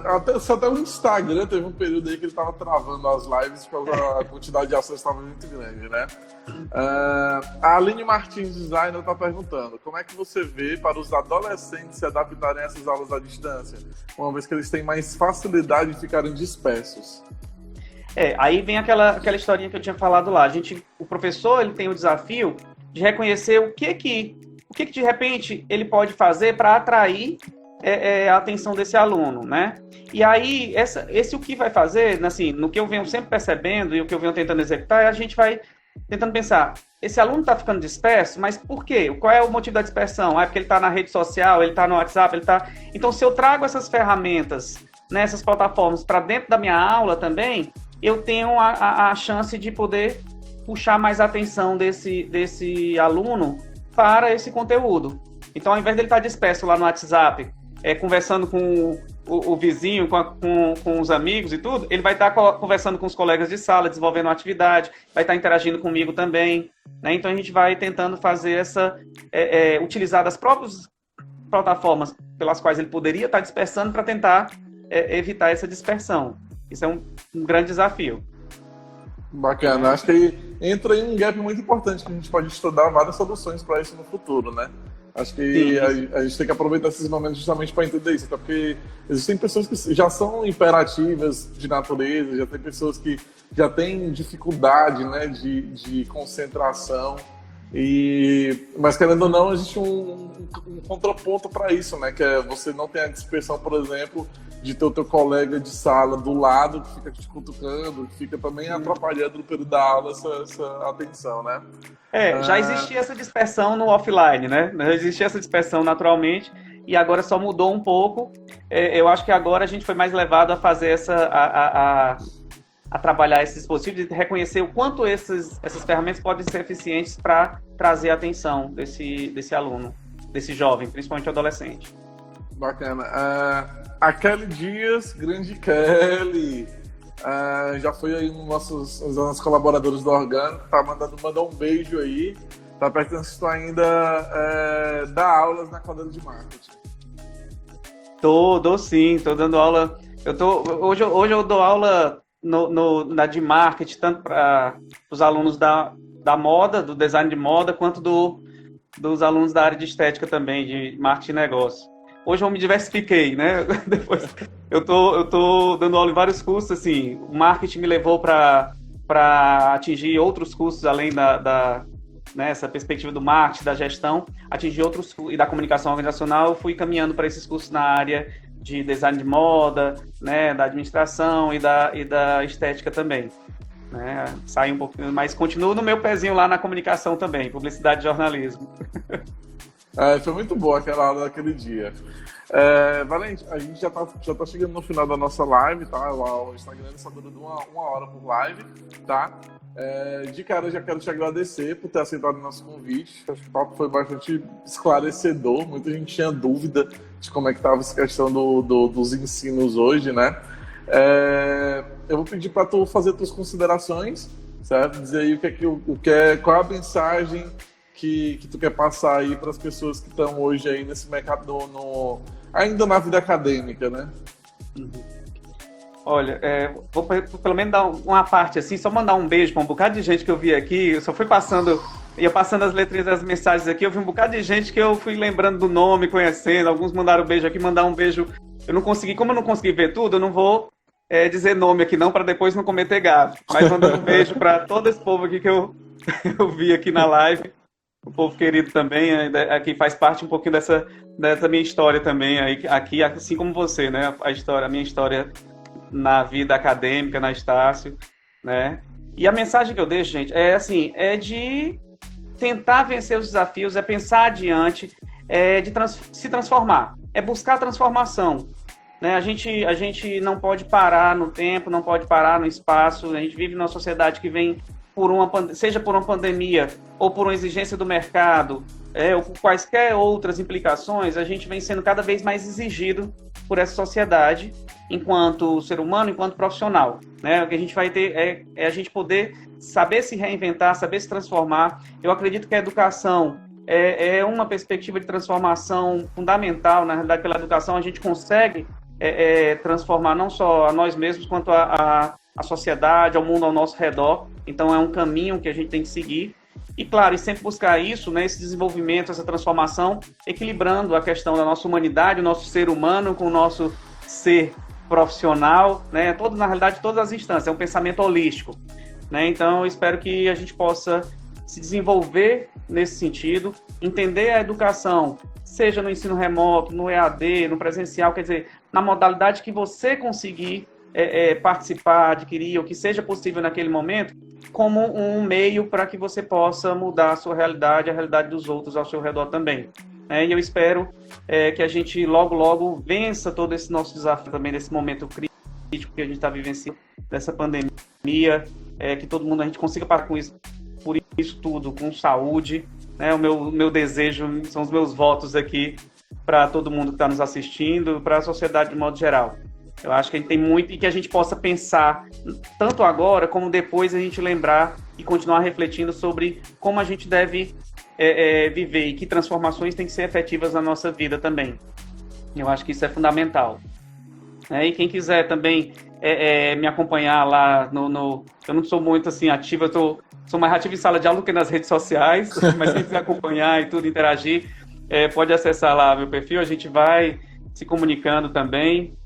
Até o Instagram teve um período aí que ele estava travando as lives porque a quantidade de acesso estava muito grande, né? A Aline Martins, designer, está perguntando como é que você vê para os adolescentes se adaptarem a essas aulas à distância, uma vez que eles têm mais facilidade de ficarem dispersos? Aí vem aquela historinha que eu tinha falado lá. O professor ele tem o desafio de reconhecer o que de repente ele pode fazer para atrair a atenção desse aluno, né? E aí, esse o que vai fazer, assim, no que eu venho sempre percebendo e o que eu venho tentando executar, a gente vai tentando pensar, esse aluno está ficando disperso, mas por quê? Qual é o motivo da dispersão? É porque ele está na rede social, ele está no WhatsApp, Então, se eu trago essas ferramentas, né, essas plataformas para dentro da minha aula também, eu tenho a chance de poder puxar mais a atenção desse aluno para esse conteúdo. Então, ao invés dele estar disperso lá no WhatsApp, conversando com o vizinho, com os amigos e tudo, ele vai estar conversando com os colegas de sala, desenvolvendo uma atividade, vai estar interagindo comigo também, né? Então, a gente vai tentando fazer utilizar das próprias plataformas pelas quais ele poderia estar dispersando para tentar evitar essa dispersão. Isso é um grande desafio. Bacana. Acho que entra em um gap muito importante que a gente pode estudar várias soluções para isso no futuro, né? Acho que a gente tem que aproveitar esses momentos justamente para entender isso, até porque existem pessoas que já são imperativas de natureza, já tem pessoas que já têm dificuldade, né, de concentração, mas querendo ou não, existe um contraponto para isso, né, que é você não ter a dispersão, por exemplo, de ter o teu colega de sala do lado que fica te cutucando, que fica também atrapalhando no período da aula essa atenção, né? Já existia essa dispersão no offline, né? Já existia essa dispersão naturalmente e agora só mudou um pouco. Eu acho que agora a gente foi mais levado a fazer a trabalhar esses dispositivos e reconhecer o quanto essas ferramentas podem ser eficientes para trazer a atenção desse aluno, desse jovem, principalmente adolescente. Bacana. A Kelly Dias, grande Kelly, já foi aí um dos nossos colaboradores do Orgânico, tá mandou um beijo aí, tá perguntando se tu ainda dá aulas na cadeira de marketing. Dou sim, tô dando aula. Hoje eu dou aula na de marketing, tanto para os alunos da moda, do design de moda, quanto dos alunos da área de estética também, de marketing e negócio. Hoje eu me diversifiquei, né? Depois, eu tô dando aula em vários cursos, assim, o marketing me levou para atingir outros cursos além nessa perspectiva do marketing, da gestão, atingir outros e da comunicação organizacional, eu fui caminhando para esses cursos na área de design de moda, né, da administração e da estética também. Né? Saí um pouquinho, mas continuo no meu pezinho lá na comunicação também, publicidade e jornalismo. Foi muito boa aquela aula daquele dia. Valente, a gente já tá chegando no final da nossa live, tá? O Instagram só dura uma hora por live, tá? De cara, eu já quero te agradecer por ter aceitado o nosso convite. Acho que o papo foi bastante esclarecedor. Muita gente tinha dúvida de como é que estava essa questão dos ensinos hoje, né? Eu vou pedir para tu fazer tuas considerações, certo? Dizer aí qual é a mensagem que tu quer passar aí para as pessoas que estão hoje aí nesse mercado, ainda na vida acadêmica, né? Olha, vou pelo menos dar uma parte assim, só mandar um beijo para um bocado de gente que eu vi aqui. Eu só fui ia passando as letrinhas das mensagens aqui, eu vi um bocado de gente que eu fui lembrando do nome, conhecendo, alguns mandaram um beijo aqui, mandar um beijo. Como eu não consegui ver tudo, eu não vou dizer nome aqui não, para depois não cometer gafe. Mas mandando um beijo para todo esse povo aqui que eu vi aqui na live. O povo querido também, aqui faz parte um pouquinho dessa minha história também, aqui, assim como você, né? A minha história na vida acadêmica, na Estácio, né? E a mensagem que eu deixo, gente, é de tentar vencer os desafios, é pensar adiante, de se transformar, é buscar transformação, né? A gente não pode parar no tempo, não pode parar no espaço, a gente vive numa sociedade que vem seja por uma pandemia ou por uma exigência do mercado, ou por quaisquer outras implicações, a gente vem sendo cada vez mais exigido por essa sociedade, enquanto ser humano, enquanto profissional. Né? O que a gente vai ter é a gente poder saber se reinventar, saber se transformar. Eu acredito que a educação é uma perspectiva de transformação fundamental. Na realidade, pela educação, a gente consegue transformar não só a nós mesmos, quanto a sociedade, ao mundo ao nosso redor. Então é um caminho que a gente tem que seguir. E claro, e sempre buscar isso, né, esse desenvolvimento, essa transformação, equilibrando a questão da nossa humanidade, o nosso ser humano com o nosso ser profissional, né, na realidade todas as instâncias, é um pensamento holístico. Né? Então eu espero que a gente possa se desenvolver nesse sentido, entender a educação, seja no ensino remoto, no EAD, no presencial, quer dizer, na modalidade que você conseguir participar, adquirir, o que seja possível naquele momento, como um meio para que você possa mudar a sua realidade, a realidade dos outros ao seu redor também. E eu espero que a gente logo vença todo esse nosso desafio também, desse momento crítico que a gente está vivenciando, dessa pandemia, que todo mundo, a gente consiga passar com isso, por isso tudo, com saúde. O meu desejo, são os meus votos aqui para todo mundo que está nos assistindo, para a sociedade de modo geral. Eu acho que a gente tem muito e que a gente possa pensar, tanto agora como depois, a gente lembrar e continuar refletindo sobre como a gente deve viver e que transformações têm que ser efetivas na nossa vida também. Eu acho que isso é fundamental. E quem quiser também me acompanhar lá eu não sou muito assim ativo, sou mais ativo em sala de aula do que nas redes sociais, mas quem quiser acompanhar e tudo, interagir, pode acessar lá meu perfil, a gente vai se comunicando também.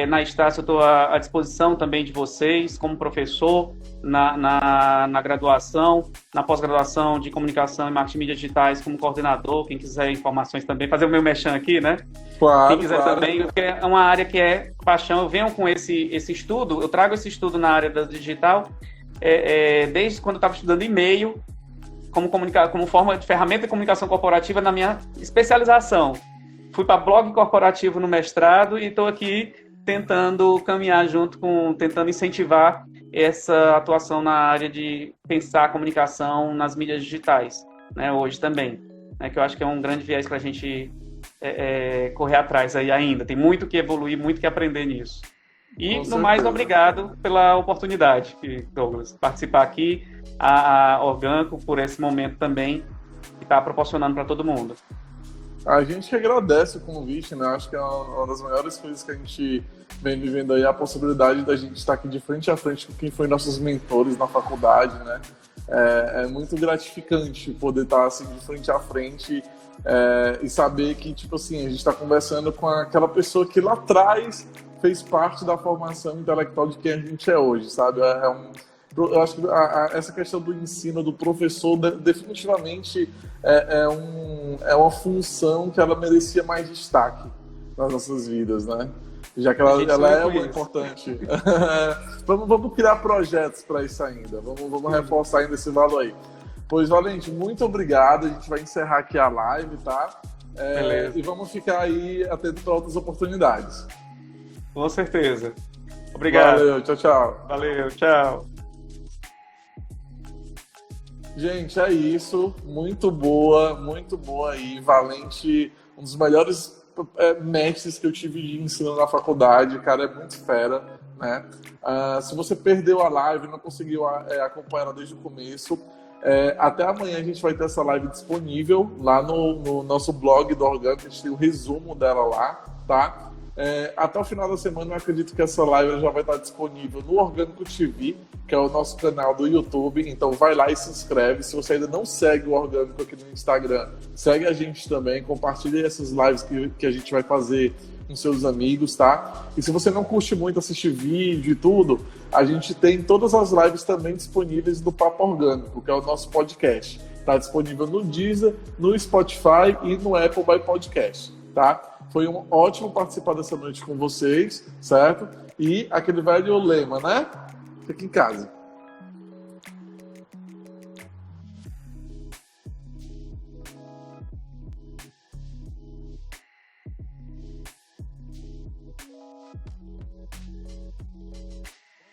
Na Estácio eu estou à disposição também de vocês, como professor, na graduação, na pós-graduação de comunicação e marketing mídias digitais, como coordenador, quem quiser informações também, fazer o meu merchan aqui, né? Claro, Quem quiser claro. também, porque é uma área que é paixão, eu venho com esse estudo, eu trago esse estudo na área da digital, desde quando eu estava estudando e-mail, como forma de ferramenta de comunicação corporativa na minha especialização. Fui para blog corporativo no mestrado e estou aqui tentando caminhar tentando incentivar essa atuação na área de pensar a comunicação nas mídias digitais, né, hoje também, né, que eu acho que é um grande viés para a gente correr atrás aí ainda. Tem muito que evoluir, muito que aprender nisso. E, no mais, obrigado pela oportunidade, Douglas, participar aqui, a Orgânico, por esse momento também, que está proporcionando para todo mundo. A gente agradece o convite, né? Acho que é uma das maiores coisas que a gente vem vivendo aí, a possibilidade da gente estar aqui de frente a frente com quem foi nossos mentores na faculdade, né? É muito gratificante poder estar assim de frente a frente e saber que, tipo assim, a gente está conversando com aquela pessoa que lá atrás fez parte da formação intelectual de quem a gente é hoje, sabe? Eu acho que essa questão do ensino do professor definitivamente é uma função que ela merecia mais destaque nas nossas vidas, né? Já que ela é uma importante. Vamos criar projetos para isso ainda. Vamos reforçar ainda esse valor aí. Pois, Valente, muito obrigado. A gente vai encerrar aqui a live, tá? E vamos ficar aí atento para outras oportunidades. Com certeza. Obrigado. Valeu, tchau, tchau. Valeu, tchau. Gente, é isso. Muito boa aí. Valente, um dos melhores mestres que eu tive de ensino na faculdade. Cara, é muito fera, né? Se você perdeu a live, não conseguiu acompanhar ela desde o começo, até amanhã a gente vai ter essa live disponível lá no nosso blog do Orgânico. A gente tem o resumo dela lá, tá? Até o final da semana eu acredito que essa live já vai estar disponível no Orgânico TV, que é o nosso canal do YouTube. Então vai lá e se inscreve. Se você ainda não segue o Orgânico aqui no Instagram, segue a gente também, compartilhe essas lives que a gente vai fazer com seus amigos, tá? E se você não curte muito assistir vídeo e tudo, a gente tem todas as lives também disponíveis do Papo Orgânico, que é o nosso podcast. Está disponível no Deezer, no Spotify e no Apple by Podcast, tá? Foi um ótimo participar dessa noite com vocês, certo? E aquele velho lema, né? Fica em casa.